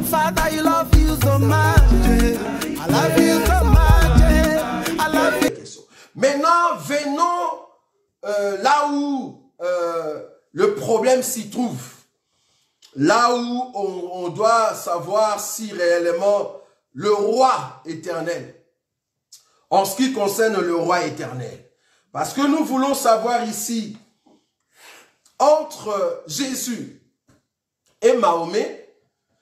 Father, you love you so much. I love you so much. I love you. Maintenant, venons là où le problème s'y trouve. Là où on doit savoir si réellement le roi éternel, en ce qui concerne le roi éternel. Parce que nous voulons savoir ici, entre Jésus et Mahomet,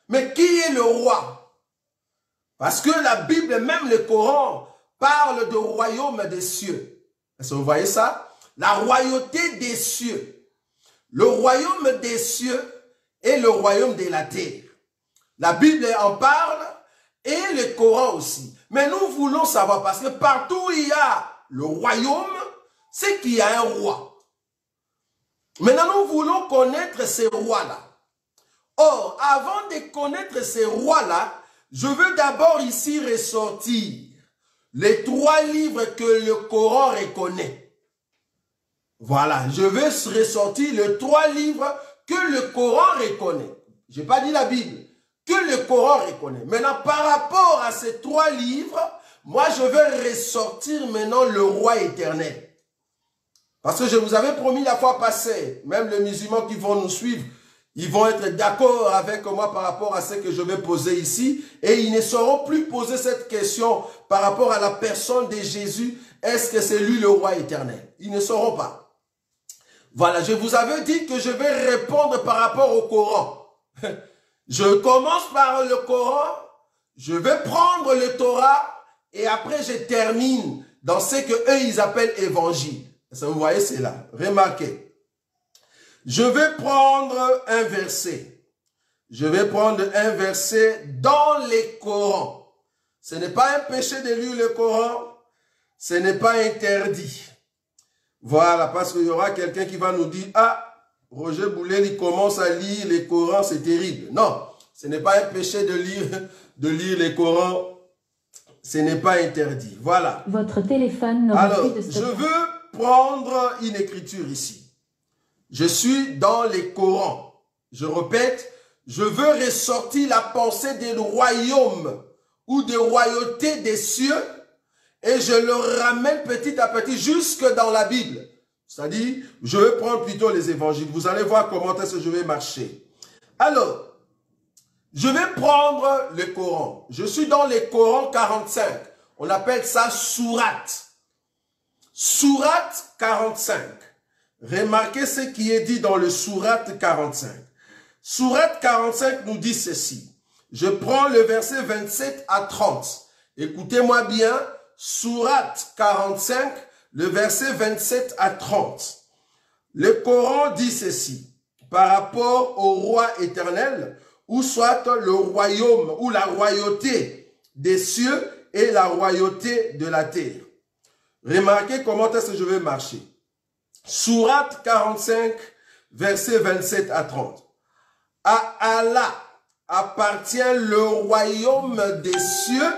mais qui est le roi? Parce que la Bible, même le Coran, parle du royaume des cieux. Est-ce que vous voyez ça? La royauté des cieux. Le royaume des cieux et le royaume de la terre. La Bible en parle et le Coran aussi. Mais nous voulons savoir, parce que partout où il y a le royaume, c'est qu'il y a un roi. Maintenant, nous voulons connaître ces rois-là. Or, avant de connaître ces rois-là, je veux d'abord ici ressortir les 3 livres que le Coran reconnaît. Voilà, je veux ressortir les 3 livres que le Coran reconnaît. Je n'ai pas dit la Bible, que le Coran reconnaît. Maintenant, par rapport à ces 3 livres, moi je veux ressortir maintenant le roi éternel. Parce que je vous avais promis la fois passée, même les musulmans qui vont nous suivre, ils vont être d'accord avec moi par rapport à ce que je vais poser ici. Et ils ne sauront plus poser cette question par rapport à la personne de Jésus. Est-ce que c'est lui le roi éternel? Ils ne sauront pas. Voilà, je vous avais dit que je vais répondre par rapport au Coran. Je commence par le Coran, je vais prendre le Torah et après je termine dans ce que eux ils appellent évangile. Ça, vous voyez, c'est là. Remarquez. Je vais prendre un verset. Je vais prendre un verset dans le Coran. Ce n'est pas un péché de lire le Coran. Ce n'est pas interdit. Voilà, parce qu'il y aura quelqu'un qui va nous dire, ah, Roger Boulel, il commence à lire le Coran, c'est terrible. Non, ce n'est pas un péché de lire le Coran. Ce n'est pas interdit. Voilà. Votre téléphone n'aura plus de stock. Je veux prendre une écriture ici. Je suis dans les Corans. Je répète, je veux ressortir la pensée des royaumes ou des royautés des cieux et je le ramène petit à petit jusque dans la Bible. C'est-à-dire, je vais prendre plutôt les évangiles. Vous allez voir comment est-ce que je vais marcher. Alors, je vais prendre le Coran. Je suis dans les Corans 45. On appelle ça sourate. Sourate 45. Remarquez ce qui est dit dans le sourate 45. Sourate 45 nous dit ceci. Je prends le verset 27 à 30. Écoutez-moi bien. Sourate 45, le verset 27 à 30. Le Coran dit ceci. Par rapport au roi éternel, ou soit le royaume ou la royauté des cieux et la royauté de la terre. Remarquez comment est-ce que je vais marcher. Sourate 45, verset 27 à 30. À Allah appartient le royaume des cieux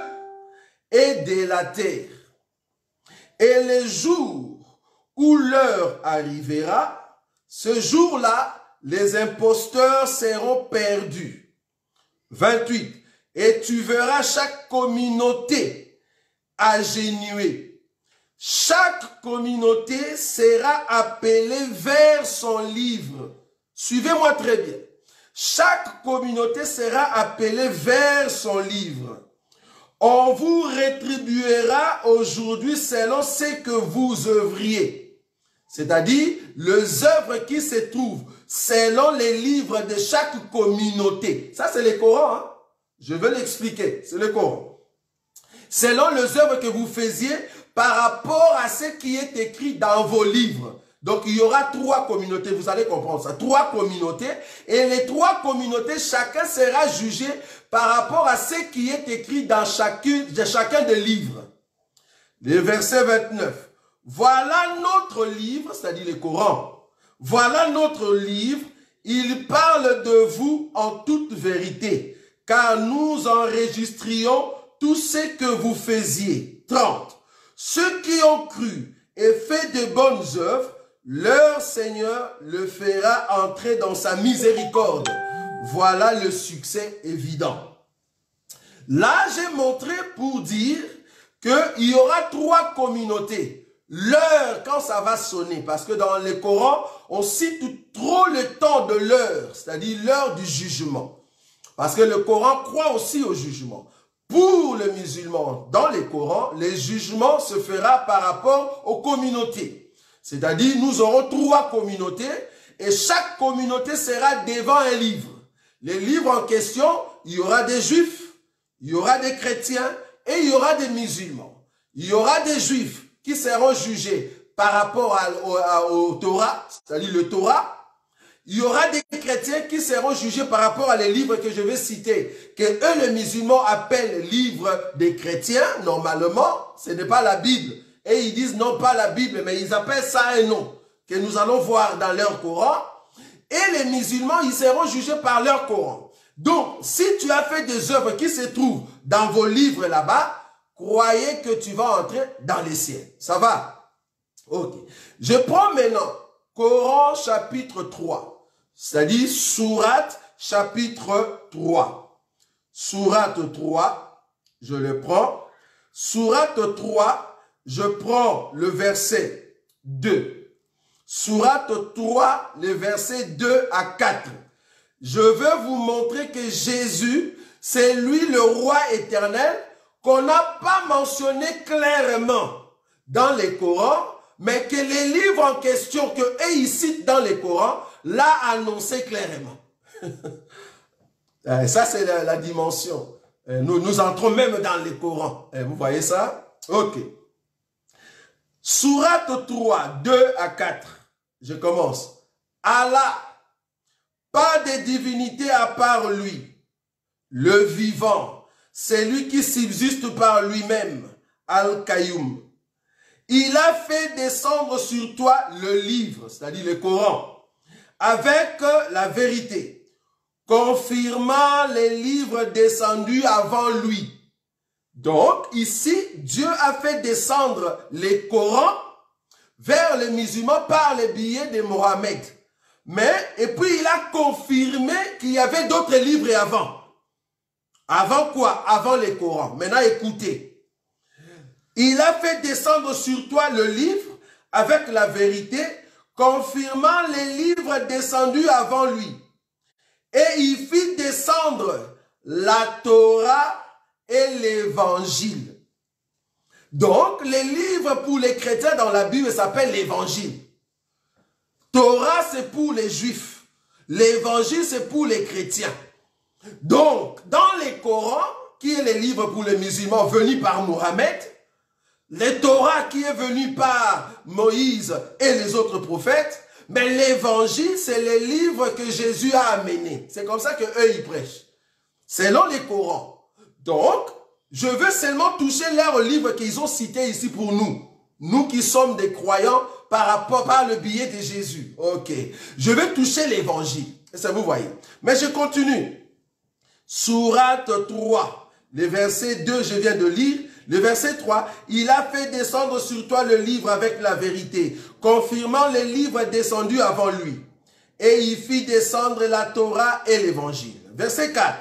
et de la terre. Et le jour où l'heure arrivera, ce jour-là, les imposteurs seront perdus. 28. Et tu verras chaque communauté agenouillée. Chaque communauté sera appelée vers son livre. Suivez-moi très bien. Chaque communauté sera appelée vers son livre. On vous rétribuera aujourd'hui selon ce que vous œuvriez. C'est-à-dire, les œuvres qui se trouvent selon les livres de chaque communauté. Ça, c'est le Coran. Hein? Je vais l'expliquer. C'est le Coran. Selon les œuvres que vous faisiez par rapport à ce qui est écrit dans vos livres. Donc, il y aura 3 communautés. Vous allez comprendre ça. 3 communautés. Et les 3 communautés, chacun sera jugé par rapport à ce qui est écrit dans chacun des livres. Le verset 29. Voilà notre livre, c'est-à-dire le Coran. Voilà notre livre. Il parle de vous en toute vérité. Car nous enregistrions tout ce que vous faisiez. 30. Ceux qui ont cru et fait de bonnes œuvres, leur Seigneur le fera entrer dans sa miséricorde. voilà le succès évident. Là, j'ai montré pour dire qu'il y aura 3 communautés. L'heure, quand ça va sonner, parce que dans les Corans, on cite trop le temps de l'heure, c'est-à-dire l'heure du jugement. Parce que le Coran croit aussi au jugement. Pour le musulman, dans les Corans, les jugements se fera par rapport aux communautés. C'est-à-dire, nous aurons 3 communautés et chaque communauté sera devant un livre. Les livres en question, il y aura des juifs, il y aura des chrétiens et il y aura des musulmans. Il y aura des juifs qui seront jugés par rapport au Torah, c'est-à-dire le Torah. Il y aura des chrétiens qui seront jugés par rapport à les livres que je vais citer, que eux les musulmans appellent livres des chrétiens, normalement, ce n'est pas la Bible. Et ils disent non pas la Bible, mais ils appellent ça un nom, que nous allons voir dans leur Coran. Et les musulmans, ils seront jugés par leur Coran. Donc, si tu as fait des œuvres qui se trouvent dans vos livres là-bas, croyez que tu vas entrer dans les cieux. Ça va? Ok. Je prends maintenant Coran chapitre 3. C'est-à-dire sourate chapitre 3. Sourate 3, je le prends. Sourate 3, je prends le verset 2. Sourate 3, les versets 2 à 4. Je veux vous montrer que Jésus, c'est lui le roi éternel qu'on n'a pas mentionné clairement dans les Corans, mais que les livres en question que eux ils citent dans les Corans, l'a annoncé clairement. Ça, c'est la dimension. Nous entrons même dans les Corans. Vous voyez ça? Ok. Sourate 3, 2 à 4. Je commence. Allah, pas de divinité à part lui. Le vivant, c'est lui qui subsiste par lui-même. Al-Qayyum. Il a fait descendre sur toi le livre, c'est-à-dire le Coran, avec la vérité, confirmant les livres descendus avant lui. Donc, ici, Dieu a fait descendre les Corans vers les musulmans par les billets de Mohammed. Et puis, il a confirmé qu'il y avait d'autres livres avant. Avant quoi? Avant les Corans. Maintenant, écoutez. Il a fait descendre sur toi le livre avec la vérité, confirmant les livres descendus avant lui. Et il fit descendre la Torah et l'évangile. Donc, les livres pour les chrétiens dans la Bible s'appellent l'évangile. Torah, c'est pour les juifs. L'évangile, c'est pour les chrétiens. Donc, dans les Corans, qui est les livres pour les musulmans venus par Mohammed, les Torah qui est venu par Moïse et les autres prophètes, mais l'évangile, c'est les livres que Jésus a amenés. C'est comme ça qu'eux, ils prêchent. Selon les Corans. Donc, je veux seulement toucher leurs livres qu'ils ont cités ici pour nous. Nous qui sommes des croyants par le biais de Jésus. Ok. Je vais toucher l'évangile. Ça, vous voyez. Mais je continue. Sourate 3. Le verset 2, je viens de lire. Le verset 3, il a fait descendre sur toi le livre avec la vérité, confirmant les livres descendus avant lui. Et il fit descendre la Torah et l'évangile. Verset 4.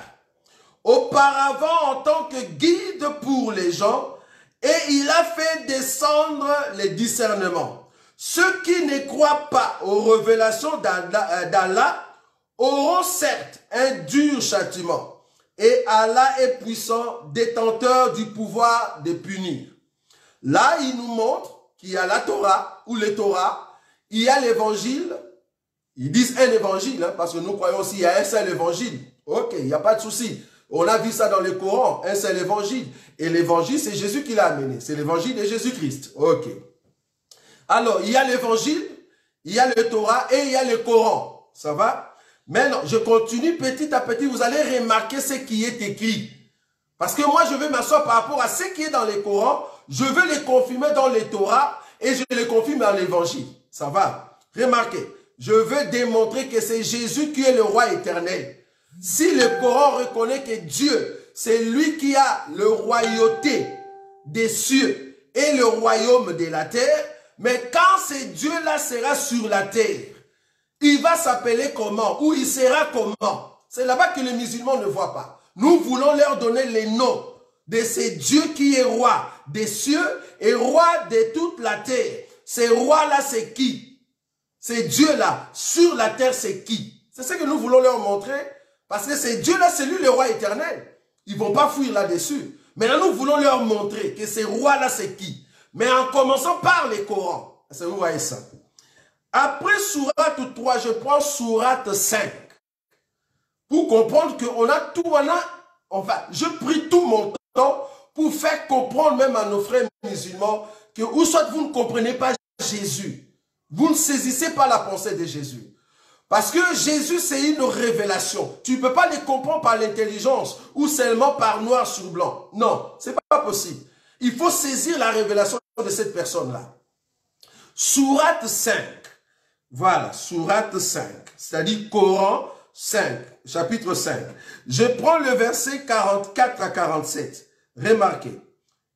Auparavant, en tant que guide pour les gens, et il a fait descendre les discernements. Ceux qui ne croient pas aux révélations d'Allah auront certes un dur châtiment. Et Allah est puissant, détenteur du pouvoir de punir. Là, il nous montre qu'il y a la Torah, ou les Torah, il y a l'évangile. Ils disent un évangile, hein, parce que nous croyons aussi qu'il y a un seul évangile. Ok, il n'y a pas de souci. On a vu ça dans le Coran, un seul évangile. Et l'évangile, c'est Jésus qui l'a amené. C'est l'évangile de Jésus-Christ. Ok. Alors, il y a l'évangile, il y a le Torah et il y a le Coran. Ça va? Maintenant, je continue petit à petit, vous allez remarquer ce qui est écrit. Parce que moi, je vais m'asseoir par rapport à ce qui est dans les Corans, je veux les confirmer dans les Torah et je les confirme dans l'évangile. Ça va? Remarquez, je veux démontrer que c'est Jésus qui est le roi éternel. Si le Coran reconnaît que Dieu, c'est lui qui a le royauté des cieux et le royaume de la terre, mais quand ce Dieu-là sera sur la terre, il va s'appeler comment? Ou il sera comment? C'est là-bas que les musulmans ne voient pas. Nous voulons leur donner les noms de ces dieux qui est roi des cieux et roi de toute la terre. Ces rois-là, c'est qui? Ces dieux-là, sur la terre, c'est qui? C'est ce que nous voulons leur montrer. Parce que ces dieux-là, c'est lui le roi éternel. Ils ne vont pas fuir là-dessus. Maintenant, nous voulons leur montrer que ces rois-là, c'est qui? Mais en commençant par les Corans. Est-ce que vous voyez ça? Après Sourate 3, je prends Sourate 5. Pour comprendre qu'on a tout, enfin, je prie tout mon temps pour faire comprendre même à nos frères musulmans que, ou soit vous ne comprenez pas Jésus, vous ne saisissez pas la pensée de Jésus. Parce que Jésus, c'est une révélation. Tu ne peux pas les comprendre par l'intelligence ou seulement par noir sur blanc. Non, ce n'est pas possible. Il faut saisir la révélation de cette personne-là. Sourate 5. Voilà, Sourate 5. C'est-à-dire Coran 5, chapitre 5. Je prends le verset 44 à 47. Remarquez.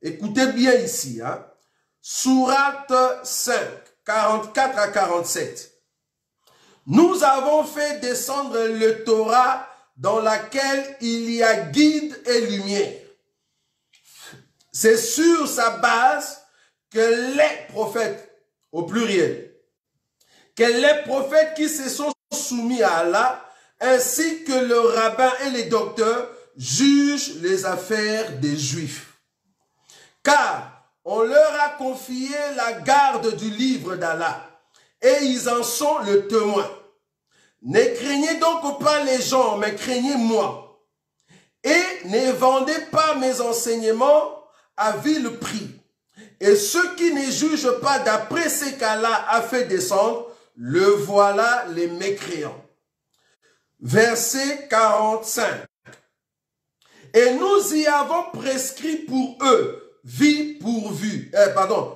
Écoutez bien ici. Hein. Sourate 5, 44 à 47. Nous avons fait descendre le Torah dans laquelle il y a guide et lumière. C'est sur sa base que les prophètes, au pluriel, que les prophètes qui se sont soumis à Allah, ainsi que le rabbin et les docteurs, jugent les affaires des Juifs. Car on leur a confié la garde du livre d'Allah, et ils en sont le témoin. Ne craignez donc pas les gens, mais craignez moi. Et ne vendez pas mes enseignements à vil prix. Et ceux qui ne jugent pas d'après ce qu'Allah a fait descendre, le voilà les mécréants. Verset 45. Et nous y avons prescrit pour eux vie pour vie,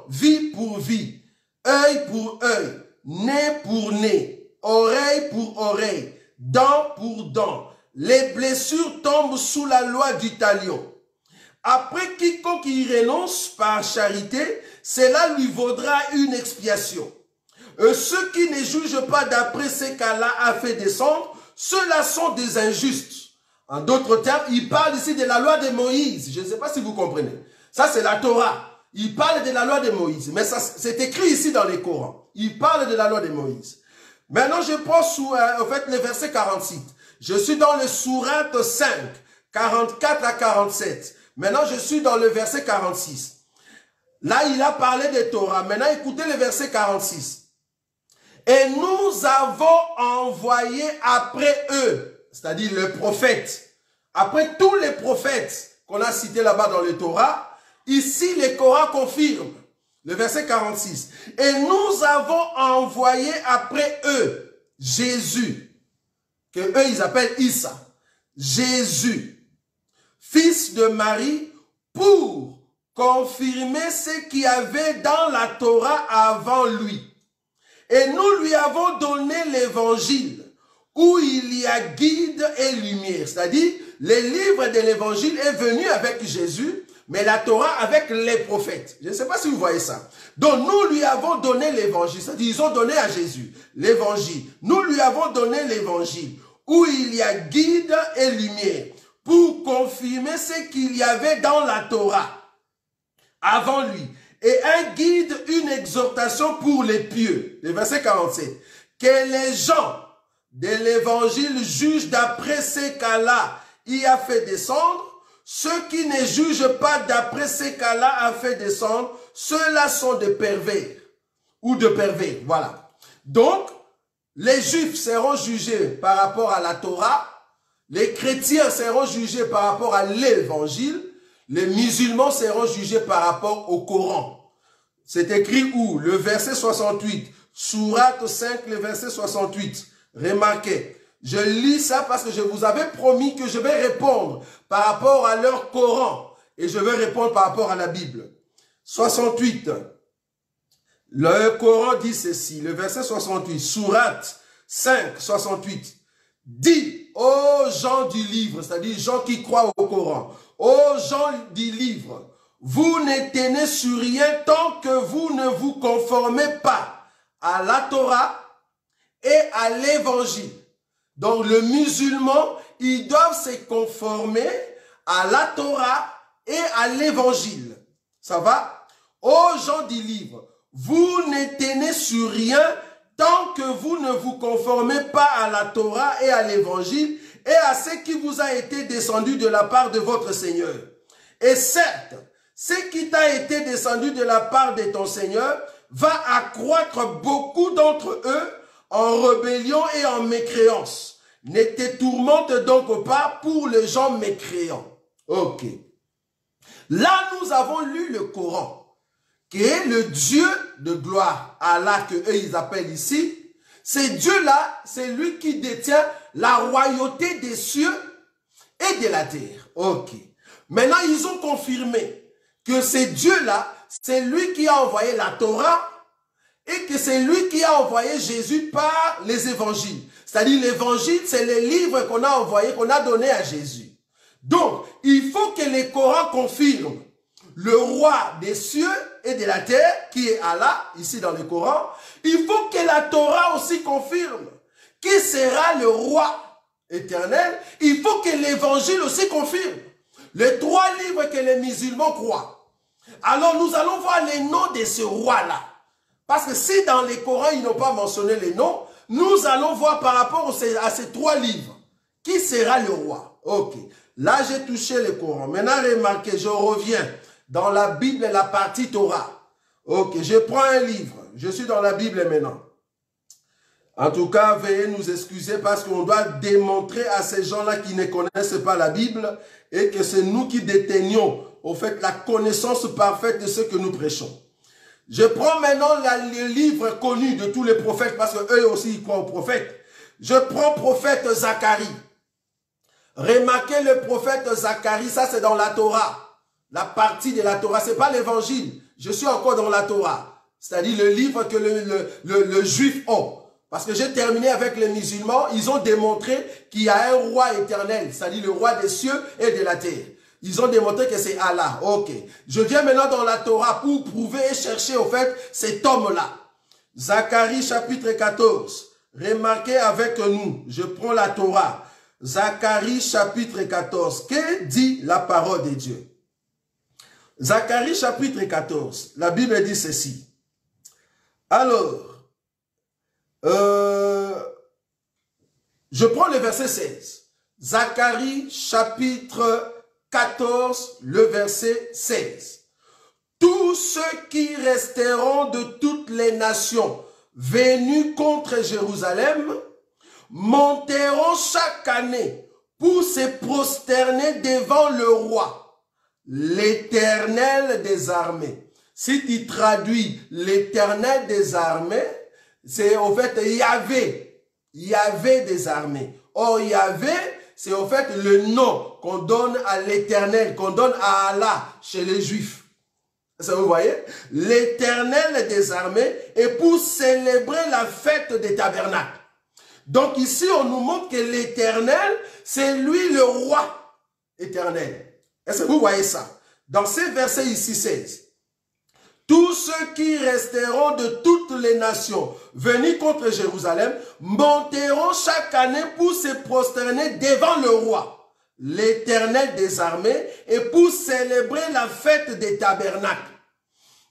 vie pour vie, œil pour œil, nez pour nez, oreille pour oreille, dent pour dent. Les blessures tombent sous la loi du talion. Après quiconque y renonce par charité, cela lui vaudra une expiation. Ceux qui ne jugent pas d'après ce qu'Allah a fait descendre, ceux-là sont des injustes. En d'autres termes, il parle ici de la loi de Moïse. Je ne sais pas si vous comprenez. Ça, c'est la Torah. Il parle de la loi de Moïse. Mais c'est écrit ici dans les Corans. Il parle de la loi de Moïse. Maintenant, je prends le verset 46. Je suis dans le Sourate 5, 44 à 47. Maintenant, je suis dans le verset 46. Là, il a parlé de Torah. Maintenant, écoutez le verset 46. Et nous avons envoyé après eux, c'est-à-dire le prophète, après tous les prophètes qu'on a cités là-bas dans le Torah, ici, le Coran confirme. Le verset 46. Et nous avons envoyé après eux Jésus, que eux ils appellent Issa, Jésus, fils de Marie, pour confirmer ce qu'il y avait dans la Torah avant lui. Et nous lui avons donné l'évangile où il y a guide et lumière. C'est-à-dire, le livre de l'évangile est venu avec Jésus, mais la Torah avec les prophètes. Je ne sais pas si vous voyez ça. Donc, nous lui avons donné l'évangile. C'est-à-dire, ils ont donné à Jésus l'évangile. Nous lui avons donné l'évangile où il y a guide et lumière pour confirmer ce qu'il y avait dans la Torah avant lui. Et un guide, une exhortation pour les pieux. Le verset 47. Que les gens de l'évangile jugent d'après ce qu'Allah y a fait descendre. Ceux qui ne jugent pas d'après ce qu'Allah a fait descendre, ceux-là sont des pervers. Ou de pervers, voilà. Donc, les juifs seront jugés par rapport à la Torah. Les chrétiens seront jugés par rapport à l'évangile. Les musulmans seront jugés par rapport au Coran. C'est écrit où? Le verset 68. Sourate 5, le verset 68. Remarquez. Je lis ça parce que je vous avais promis que je vais répondre par rapport à leur Coran. Et je vais répondre par rapport à la Bible. 68. Le Coran dit ceci. Le verset 68. Sourate 5, 68. Dis aux gens du livre, c'est-à-dire gens qui croient au Coran, aux gens du livre, vous ne tenez sur rien tant que vous ne vous conformez pas à la Torah et à l'évangile. Donc le musulman, ils doivent se conformer à la Torah et à l'évangile. Ça va? Ô gens du livre, vous ne tenez sur rien tant que vous ne vous conformez pas à la Torah et à l'évangile et à ce qui vous a été descendu de la part de votre Seigneur. Et certes, ce qui t'a été descendu de la part de ton Seigneur va accroître beaucoup d'entre eux en rébellion et en mécréance. Ne te tourmente donc pas pour les gens mécréants. Ok. Là, nous avons lu le Coran, qui est le Dieu de gloire, Allah, que eux ils appellent ici. C'est Dieu-là, c'est lui qui détient la royauté des cieux et de la terre. Ok. Maintenant, ils ont confirmé que c'est Dieu-là, c'est lui qui a envoyé la Torah et que c'est lui qui a envoyé Jésus par les évangiles. C'est-à-dire l'évangile, c'est les livres qu'on a envoyés, qu'on a donnés à Jésus. Donc, il faut que le Coran confirme le roi des cieux et de la terre, qui est Allah, ici dans le Coran. Il faut que la Torah aussi confirme qui sera le roi éternel. Il faut que l'évangile aussi confirme les trois livres que les musulmans croient. Alors, nous allons voir les noms de ce roi-là. Parce que si dans les Corans, ils n'ont pas mentionné les noms, nous allons voir par rapport à ces trois livres, qui sera le roi. Ok. Là, j'ai touché le Coran. Maintenant, remarquez, je reviens dans la Bible, la partie Torah. Ok, je prends un livre. Je suis dans la Bible maintenant. En tout cas, veuillez nous excuser parce qu'on doit démontrer à ces gens-là qui ne connaissent pas la Bible et que c'est nous qui détenions, au fait, la connaissance parfaite de ce que nous prêchons. Je prends maintenant le livre connu de tous les prophètes parce qu'eux aussi, ils croient aux prophètes. Je prends prophète Zacharie. Remarquez le prophète Zacharie, ça c'est dans la Torah. La partie de la Torah, ce n'est pas l'évangile. Je suis encore dans la Torah. C'est-à-dire le livre que le juif a. Parce que j'ai terminé avec les musulmans, ils ont démontré qu'il y a un roi éternel, c'est-à-dire le roi des cieux et de la terre. Ils ont démontré que c'est Allah. Ok. Je viens maintenant dans la Torah pour prouver et chercher au fait cet homme-là. Zacharie chapitre 14. Remarquez avec nous, je prends la Torah. Zacharie chapitre 14. Que dit la parole de Dieu? Zacharie chapitre 14. La Bible dit ceci. Alors, je prends le verset 16. Zacharie chapitre 14, le verset 16. Tous ceux qui resteront de toutes les nations venus contre Jérusalem monteront chaque année pour se prosterner devant le roi, l'Éternel des armées. Si tu traduis l'Éternel des armées, c'est au fait Yahvé des armées. Or Yahvé, c'est au fait le nom qu'on donne à l'Éternel, qu'on donne à Allah chez les Juifs. Ça vous voyez? L'Éternel des armées est pour célébrer la fête des tabernacles. Donc ici, on nous montre que l'Éternel, c'est lui le roi éternel. Est-ce que vous voyez ça? Dans ces versets ici, 16. Tous ceux qui resteront de toutes les nations venus contre Jérusalem monteront chaque année pour se prosterner devant le roi, l'Éternel des armées, et pour célébrer la fête des tabernacles.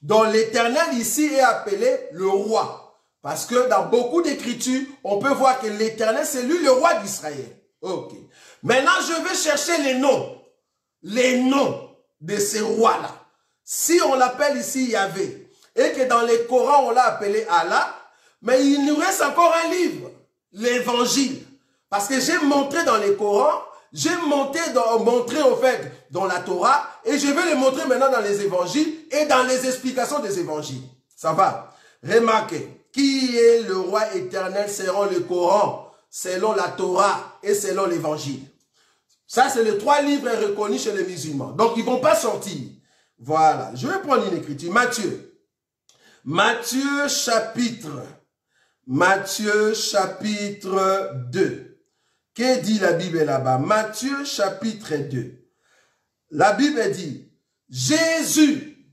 Donc l'Éternel ici est appelé le roi. Parce que dans beaucoup d'écritures, on peut voir que l'Éternel, c'est lui le roi d'Israël. Ok. Maintenant, je vais chercher les noms de ces rois-là. Si on l'appelle ici Yahvé, et que dans les Corans, on l'a appelé Allah, mais il nous reste encore un livre, l'Évangile. Parce que j'ai montré dans les Corans, j'ai montré au fait dans la Torah, et je vais les montrer maintenant dans les Évangiles et dans les explications des Évangiles. Ça va? Remarquez. Qui est le roi éternel selon le Coran, selon la Torah et selon l'Évangile. Ça, c'est les trois livres reconnus chez les musulmans. Donc, ils ne vont pas sortir. Voilà. Je vais prendre une écriture. Matthieu. Matthieu chapitre 2. Que dit la Bible là-bas? Matthieu chapitre 2. La Bible dit, Jésus,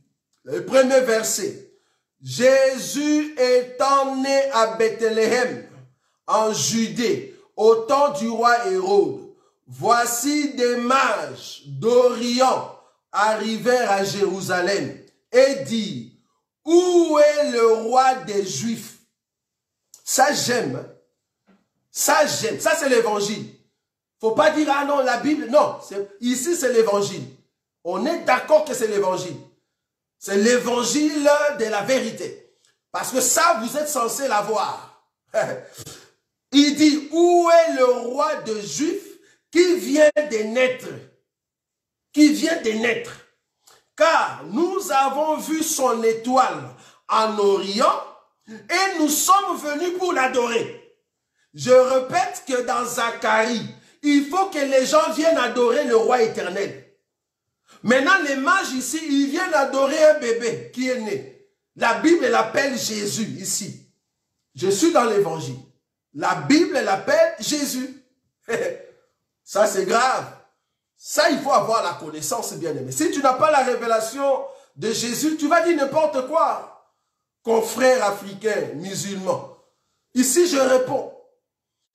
le premier verset, Jésus étant né à Bethléem, en Judée, au temps du roi Hérode, voici des mages d'Orient arrivèrent à Jérusalem et dirent, où est le roi des Juifs? Ça j'aime. Ça j'aime. Ça c'est l'évangile. Faut pas dire, ah non, la Bible. Non, ici c'est l'évangile. On est d'accord que c'est l'évangile. C'est l'évangile de la vérité. Parce que ça, vous êtes censé l'avoir. Il dit, où est le roi des Juifs qui vient de naître? Qui vient de naître. Car nous avons vu son étoile en Orient et nous sommes venus pour l'adorer. Je répète que dans Zacharie, il faut que les gens viennent adorer le roi éternel. Maintenant, les mages ici, ils viennent adorer un bébé qui est né. La Bible l'appelle Jésus ici. Je suis dans l'évangile. La Bible l'appelle Jésus. Ça, c'est grave. Ça, il faut avoir la connaissance, bien aimé. Si tu n'as pas la révélation de Jésus, tu vas dire n'importe quoi. Confrères africains, musulmans. Ici, je réponds.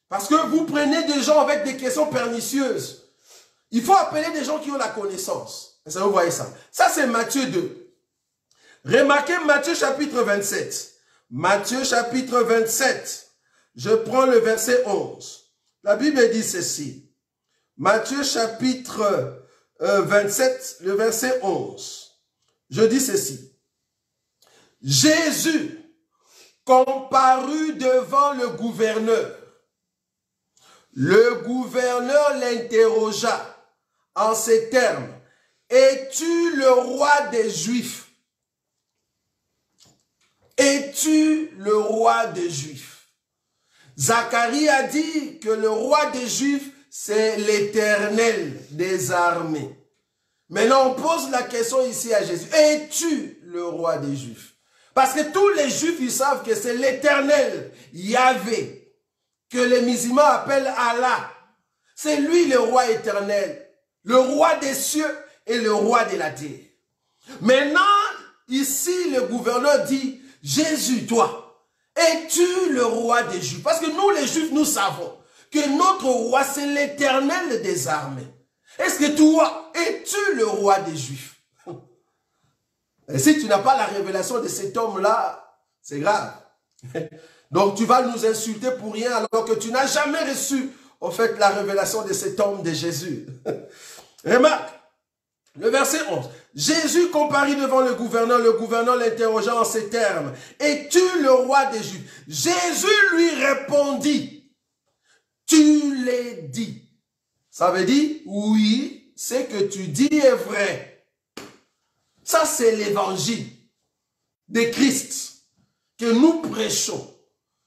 Parce que vous prenez des gens avec des questions pernicieuses. Il faut appeler des gens qui ont la connaissance. Ça, vous voyez ça. Ça, c'est Matthieu 2. Remarquez Matthieu chapitre 27. Matthieu chapitre 27. Je prends le verset 11. La Bible dit ceci. Matthieu chapitre 27, le verset 11. Je dis ceci. Jésus comparut devant le gouverneur. Le gouverneur l'interrogea en ces termes. Es-tu le roi des Juifs? Es-tu le roi des Juifs? Zacharie a dit que le roi des Juifs, c'est l'Éternel des armées. Maintenant, on pose la question ici à Jésus. Es-tu le roi des Juifs? Parce que tous les Juifs, ils savent que c'est l'Éternel, Yahvé, que les musulmans appellent Allah. C'est lui le roi éternel, le roi des cieux et le roi de la terre. Maintenant, ici, le gouverneur dit, Jésus, toi, es-tu le roi des Juifs? Parce que nous, les Juifs, nous savons que notre roi, c'est l'Éternel des armées. Est-ce que toi, es-tu le roi des Juifs? Et si tu n'as pas la révélation de cet homme-là, c'est grave. Donc tu vas nous insulter pour rien alors que tu n'as jamais reçu, en fait, la révélation de cet homme de Jésus. Remarque, le verset 11. Jésus comparit devant le gouverneur l'interrogea en ces termes. Es-tu le roi des Juifs? Jésus lui répondit. Tu l'as dit. Ça veut dire, oui, ce que tu dis est vrai. Ça, c'est l'évangile de Christ que nous prêchons.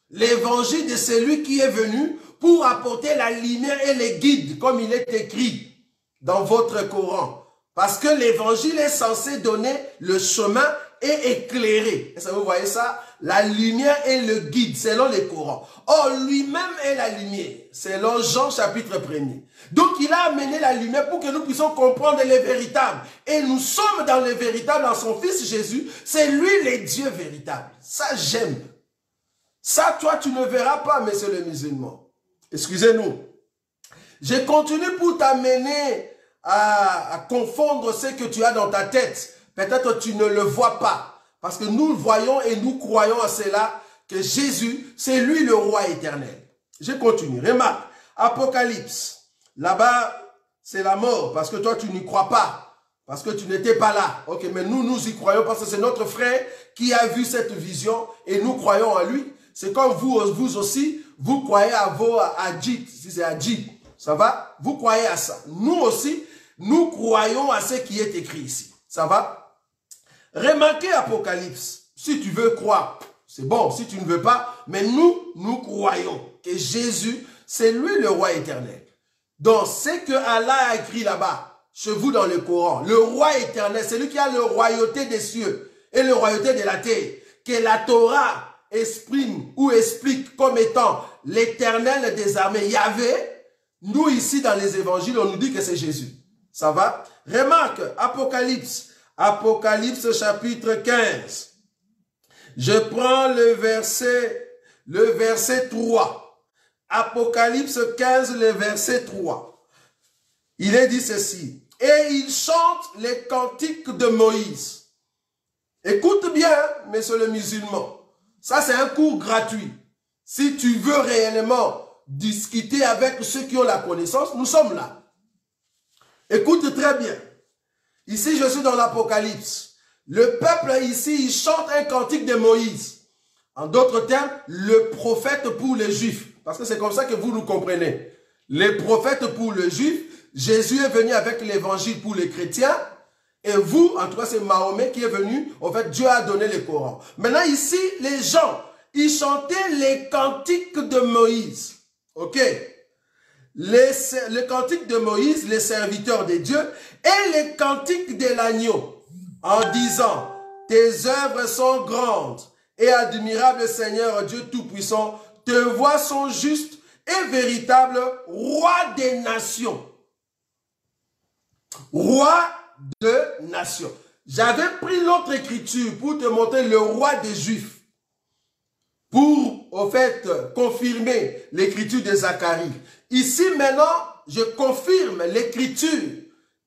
L'évangile de celui qui est venu pour apporter la lumière et les guides, comme il est écrit dans votre Coran. Parce que l'évangile est censé donner le chemin et éclairer. Et ça, vous voyez ça? La lumière est le guide, selon les Corans. Or, lui-même est la lumière, selon Jean chapitre 1er. Donc, il a amené la lumière pour que nous puissions comprendre les véritables. Et nous sommes dans les véritables, dans son Fils Jésus. C'est lui le Dieu véritable. Ça, j'aime. Ça, toi, tu ne verras pas, messieurs les musulmans. Excusez-nous. Je continue pour t'amener à confondre ce que tu as dans ta tête. Peut-être tu ne le vois pas. Parce que nous voyons et nous croyons à cela, que Jésus, c'est lui le roi éternel. Je continue. Remarque, Apocalypse. Là-bas, c'est la mort. Parce que toi, tu n'y crois pas. Parce que tu n'étais pas là. Ok, mais nous y croyons parce que c'est notre frère qui a vu cette vision et nous croyons en lui. C'est comme vous aussi, vous croyez à vos hadiths, si c'est hadith, ça va? Vous croyez à ça. Nous aussi, nous croyons à ce qui est écrit ici. Ça va? Remarquez Apocalypse. Si tu veux croire, c'est bon. Si tu ne veux pas, mais nous croyons que Jésus, c'est lui le roi éternel. Donc, ce que Allah a écrit là-bas, chez vous dans le Coran, le roi éternel, c'est lui qui a le royauté des cieux et le royauté de la terre, que la Torah exprime ou explique comme étant l'éternel des armées, Yahvé. Nous ici dans les évangiles, on nous dit que c'est Jésus. Ça va? Remarque, Apocalypse chapitre 15. Je prends le verset 3. Apocalypse 15, le verset 3. il est dit ceci. Et il chante les cantiques de Moïse. Écoute bien, messieurs les musulmans. Ça, c'est un cours gratuit. Si tu veux réellement discuter avec ceux qui ont la connaissance, nous sommes là. Écoute très bien. Ici, je suis dans l'Apocalypse. Le peuple ici, il chante un cantique de Moïse. En d'autres termes, le prophète pour les Juifs. Parce que c'est comme ça que vous nous comprenez. Les prophètes pour les Juifs, Jésus est venu avec l'évangile pour les chrétiens. Et vous, en tout cas, c'est Mahomet qui est venu. En fait, Dieu a donné le Coran. Maintenant, ici, les gens, ils chantaient les cantiques de Moïse. Ok? Le cantique de Moïse, les serviteurs de Dieu, et les cantiques de l'agneau, en disant, tes œuvres sont grandes et admirables, Seigneur Dieu Tout-Puissant, tes voies sont justes et véritables, roi des nations. Roi de nations. J'avais pris l'autre écriture pour te montrer le roi des Juifs. Pour, au fait, confirmer l'écriture de Zacharie. Ici, maintenant, je confirme l'écriture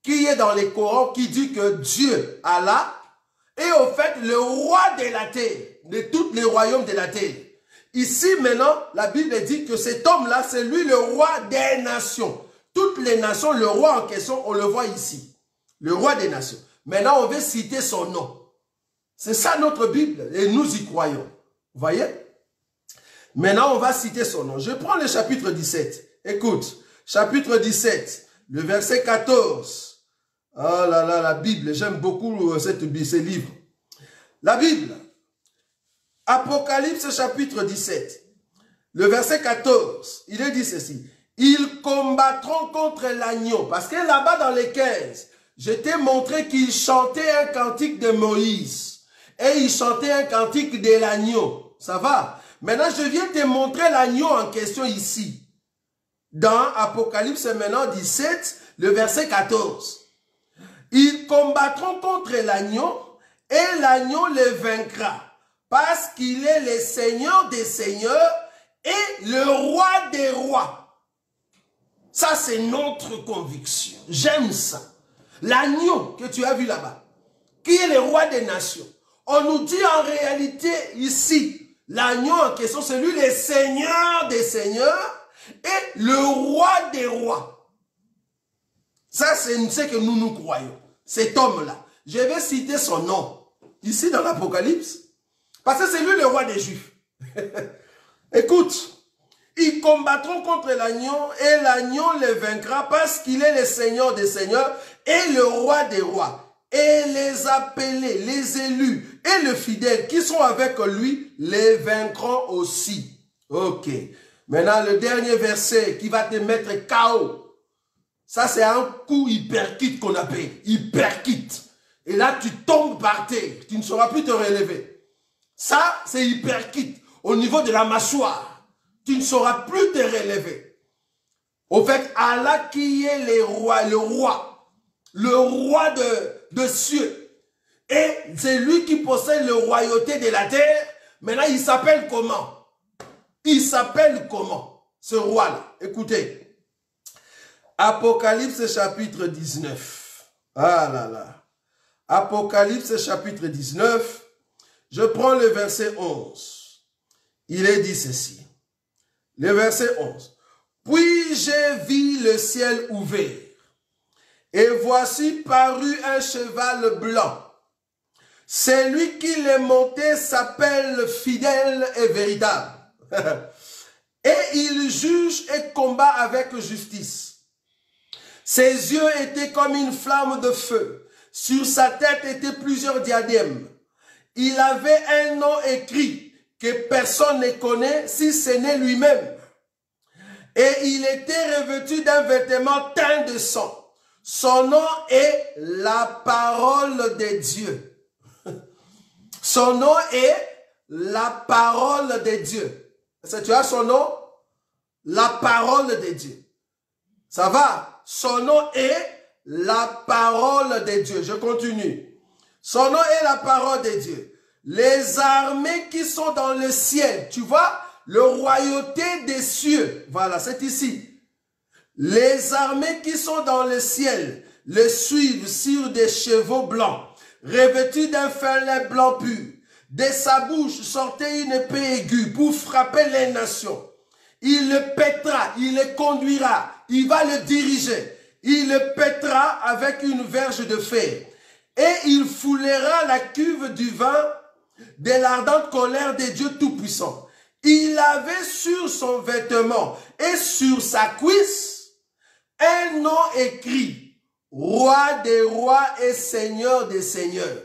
qui est dans les Corans, qui dit que Dieu, Allah, est au fait le roi de la terre, de tous les royaumes de la terre. Ici, maintenant, la Bible dit que cet homme-là, c'est lui le roi des nations. Toutes les nations, le roi en question, on le voit ici. Le roi des nations. Maintenant, on veut citer son nom. C'est ça notre Bible, et nous y croyons. Vous voyez? Maintenant, on va citer son nom. Je prends le chapitre 17. Écoute, chapitre 17, le verset 14. Oh là là, la Bible, j'aime beaucoup ces livres. La Bible, Apocalypse chapitre 17, le verset 14, il est dit ceci. Ils combattront contre l'agneau. Parce que là-bas dans les 15, je t'ai montré qu'ils chantaient un cantique de Moïse. Et ils chantaient un cantique de l'agneau. Ça va? Maintenant, je viens te montrer l'agneau en question ici. Dans Apocalypse maintenant 17, le verset 14. Ils combattront contre l'agneau et l'agneau les vaincra. Parce qu'il est le Seigneur des seigneurs et le roi des rois. Ça, c'est notre conviction. J'aime ça. L'agneau que tu as vu là-bas, qui est le roi des nations. On nous dit en réalité ici, l'agneau en question, c'est lui le Seigneur des seigneurs et le roi des rois. Ça, c'est ce que nous croyons. Cet homme-là. Je vais citer son nom. Ici dans l'Apocalypse. Parce que c'est lui le roi des Juifs. Écoute. Ils combattront contre l'agneau et l'agneau les vaincra parce qu'il est le Seigneur des seigneurs et le roi des rois. Et les appelés, les élus et le fidèle qui sont avec lui les vaincront aussi. Ok. Maintenant, le dernier verset qui va te mettre KO. Ça, c'est un coup hyperkit qu'on appelle. Hyperkit. Et là, tu tombes par terre. Tu ne sauras plus te relever. Ça, c'est hyperkit. Au niveau de la mâchoire. Tu ne sauras plus te relever. Au fait, Allah qui est le roi de cieux. Et c'est lui qui possède la royauté de la terre. Maintenant, il s'appelle comment? Il s'appelle comment? Ce roi-là. Écoutez. Apocalypse chapitre 19. Ah là là. Apocalypse chapitre 19. Je prends le verset 11. Il est dit ceci. Le verset 11. Puis j'ai vu le ciel ouvert. Et voici parut un cheval blanc. Celui qui l'est monté s'appelle fidèle et véritable. Et il juge et combat avec justice. Ses yeux étaient comme une flamme de feu. Sur sa tête étaient plusieurs diadèmes. Il avait un nom écrit que personne ne connaît si ce n'est lui-même. Et il était revêtu d'un vêtement teint de sang. Son nom est la parole de Dieu. Son nom est la parole de Dieu. Est-ce que tu as son nom? La parole de Dieu. Ça va? Son nom est la parole de Dieu. Je continue. Son nom est la parole de Dieu. Les armées qui sont dans le ciel, tu vois, le royauté des cieux, voilà, c'est ici. Les armées qui sont dans le ciel le suivent sur des chevaux blancs, revêtus d'un fin lin blanc pur. De sa bouche sortait une épée aiguë pour frapper les nations. Il le pètera, il le conduira, il va le diriger. Il le pètera avec une verge de fer. Et il foulera la cuve du vin de l'ardente colère de Dieu Tout-Puissant. Il avait sur son vêtement et sur sa cuisse un nom écrit, Roi des rois et Seigneur des seigneurs.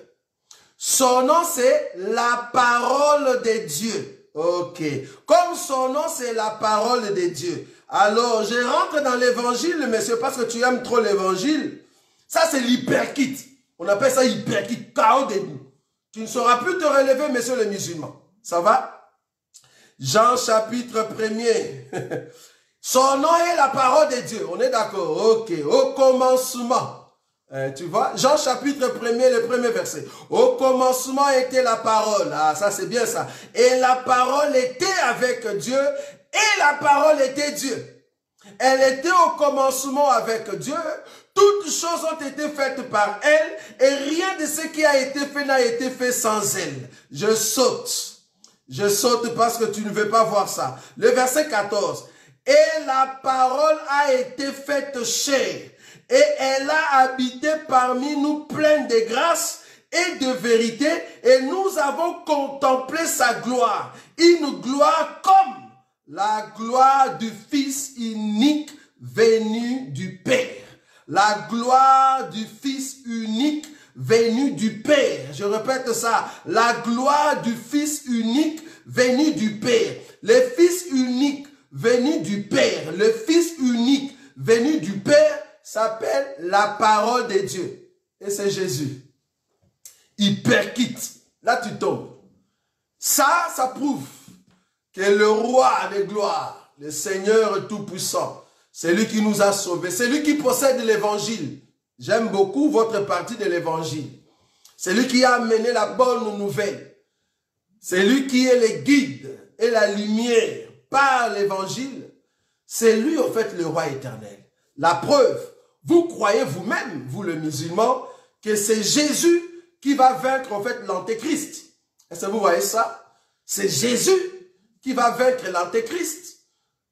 Son nom, c'est la parole de Dieu. Ok. Comme son nom, c'est la parole de Dieu. Alors, je rentre dans l'évangile, monsieur, parce que tu aimes trop l'évangile. Ça, c'est l'hyperkit. On appelle ça hyperkit, chaos debout. Tu ne sauras plus te relever, messieurs les musulmans. Ça va? Jean chapitre 1er. Son nom est la parole de Dieu. On est d'accord? Ok. Au commencement. Tu vois? Jean chapitre 1er, le premier verset. Au commencement était la parole. Ah, ça c'est bien ça. Et la parole était avec Dieu. Et la parole était Dieu. Elle était au commencement avec Dieu. Toutes choses ont été faites par elle. Et rien de ce qui a été fait n'a été fait sans elle. Je saute. Je saute parce que tu ne veux pas voir ça. Le verset 14. Et la parole a été faite chair. Et elle a habité parmi nous pleine de grâce et de vérité. Et nous avons contemplé sa gloire. Une gloire comme la gloire du Fils unique venu du Père. La gloire du Fils unique venu du Père. Je répète ça. La gloire du Fils unique venu du Père. Le Fils unique venu du Père. Le Fils unique venu du Père s'appelle la parole de Dieu. Et c'est Jésus. Hyperkit. Là, tu tombes. Ça prouve que le roi de gloire, le Seigneur Tout-Puissant, c'est lui qui nous a sauvés. C'est lui qui possède l'évangile. J'aime beaucoup votre partie de l'évangile. C'est lui qui a amené la bonne nouvelle. C'est lui qui est le guide et la lumière par l'évangile. C'est lui, en fait, le roi éternel. La preuve, vous croyez vous-même, vous le musulman, que c'est Jésus qui va vaincre, en fait, l'antéchrist. Est-ce que vous voyez ça? C'est Jésus qui va vaincre l'antéchrist.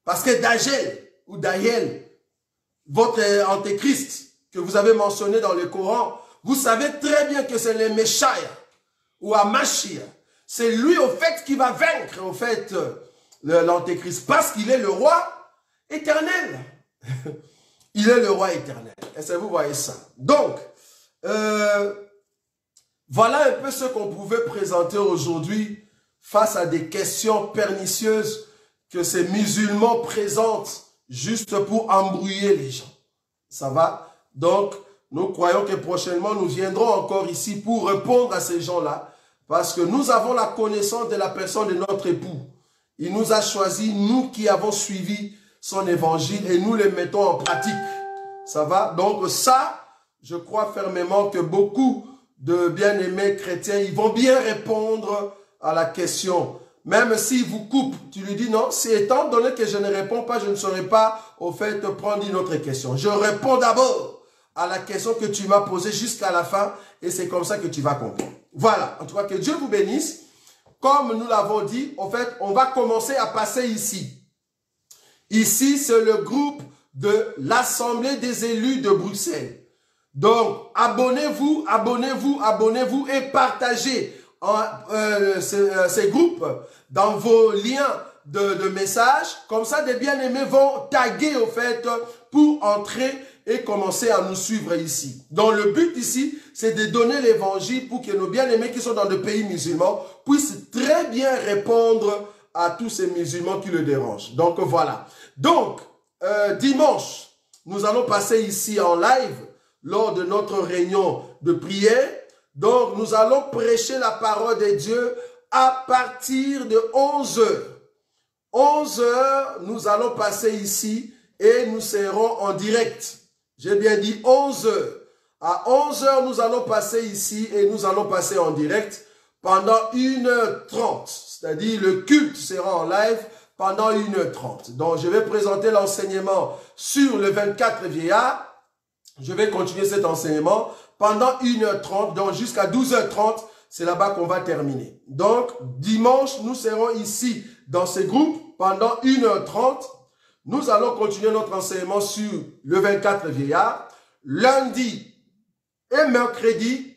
Parce que Dagel ou Daniel, votre antéchrist que vous avez mentionné dans le Coran, vous savez très bien que c'est le Meshaïa ou Amashia. C'est lui, au fait, qui va vaincre, au fait, l'antéchrist. Parce qu'il est le roi éternel. Il est le roi éternel. Est-ce que vous voyez ça? Donc, voilà un peu ce qu'on pouvait présenter aujourd'hui face à des questions pernicieuses que ces musulmans présentent juste pour embrouiller les gens. Ça va? Donc, nous croyons que prochainement, nous viendrons encore ici pour répondre à ces gens-là parce que nous avons la connaissance de la personne de notre époux. Il nous a choisis, nous qui avons suivi son évangile et nous le mettons en pratique. Ça va? Donc ça, je crois fermement que beaucoup de bien-aimés chrétiens, ils vont bien répondre à la question. Même s'il vous coupe, tu lui dis non, c'est étant donné que je ne réponds pas, je ne saurais pas au fait prendre une autre question. Je réponds d'abord à la question que tu m'as posée jusqu'à la fin et c'est comme ça que tu vas comprendre. Voilà, en tout cas que Dieu vous bénisse. Comme nous l'avons dit, en fait, on va commencer à passer ici. Ici, c'est le groupe de l'Assemblée des élus de Bruxelles. Donc, abonnez-vous, abonnez-vous, abonnez-vous et partagez ces groupes dans vos liens de messages. Comme ça, des bien-aimés vont taguer, au fait, pour entrer et commencer à nous suivre ici. Donc, le but ici, c'est de donner l'évangile pour que nos bien-aimés qui sont dans des pays musulmans puissent très bien répondre à tous ces musulmans qui le dérangent. Donc, voilà. Donc, dimanche, nous allons passer ici en live lors de notre réunion de prière. Donc, nous allons prêcher la parole de Dieu à partir de 11 h. 11 h, nous allons passer ici et nous serons en direct. J'ai bien dit 11 h. À 11 h, nous allons passer ici et nous allons passer en direct pendant 1 h 30. C'est-à-dire le culte sera en live pendant 1h30. Donc, je vais présenter l'enseignement sur le 24 vieillards. Je vais continuer cet enseignement pendant 1h30, donc jusqu'à 12h30. C'est là-bas qu'on va terminer. Donc, dimanche, nous serons ici dans ces groupes pendant 1h30. Nous allons continuer notre enseignement sur le 24 vieillards. Lundi et mercredi,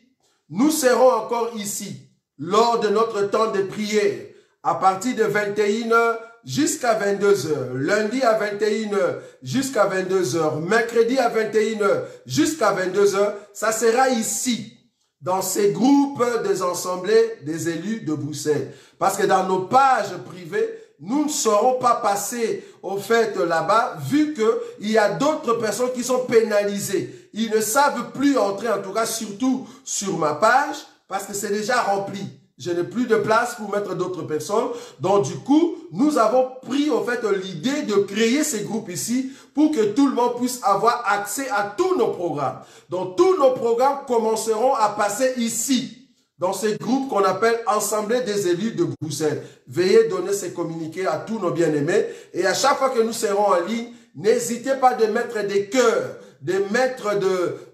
nous serons encore ici lors de notre temps de prière à partir de 21h jusqu'à 22h. Lundi à 21h jusqu'à 22h. Mercredi à 21h jusqu'à 22h. Ça sera ici, dans ces groupes des assemblées des élus de Bruxelles. Parce que dans nos pages privées, nous ne saurons pas passer au fait là-bas, vu qu'il y a d'autres personnes qui sont pénalisées. Ils ne savent plus entrer, en tout cas surtout sur ma page, parce que c'est déjà rempli. Je n'ai plus de place pour mettre d'autres personnes. Donc du coup, nous avons pris en fait l'idée de créer ces groupes ici pour que tout le monde puisse avoir accès à tous nos programmes. Donc tous nos programmes commenceront à passer ici, dans ces groupes qu'on appelle Assemblée des élus de Bruxelles. Veuillez donner ces communiqués à tous nos bien-aimés. Et à chaque fois que nous serons en ligne, n'hésitez pas de mettre des cœurs, de mettre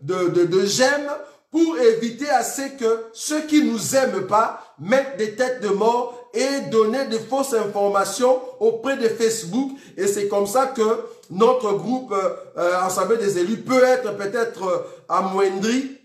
de j'aime, pour éviter à ce que ceux qui ne nous aiment pas mettent des têtes de mort et donner de fausses informations auprès de Facebook. Et c'est comme ça que notre groupe Assemblée des élus peut être peut-être amoindri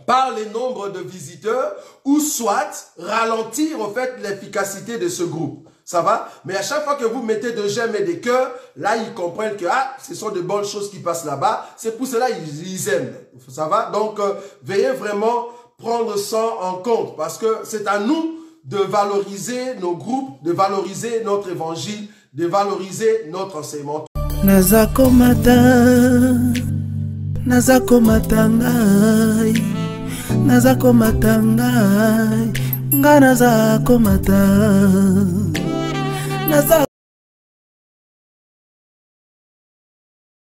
par les nombres de visiteurs ou soit ralentir en fait l'efficacité de ce groupe. Ça va? Mais à chaque fois que vous mettez de j'aime et des cœurs, là ils comprennent que ce sont de bonnes choses qui passent là-bas. C'est pour cela ils aiment. Ça va? Donc veuillez vraiment prendre ça en compte parce que c'est à nous de valoriser nos groupes, de valoriser notre évangile, de valoriser notre enseignement. Nazako matangai, nazako matangai, nga nazako matangai.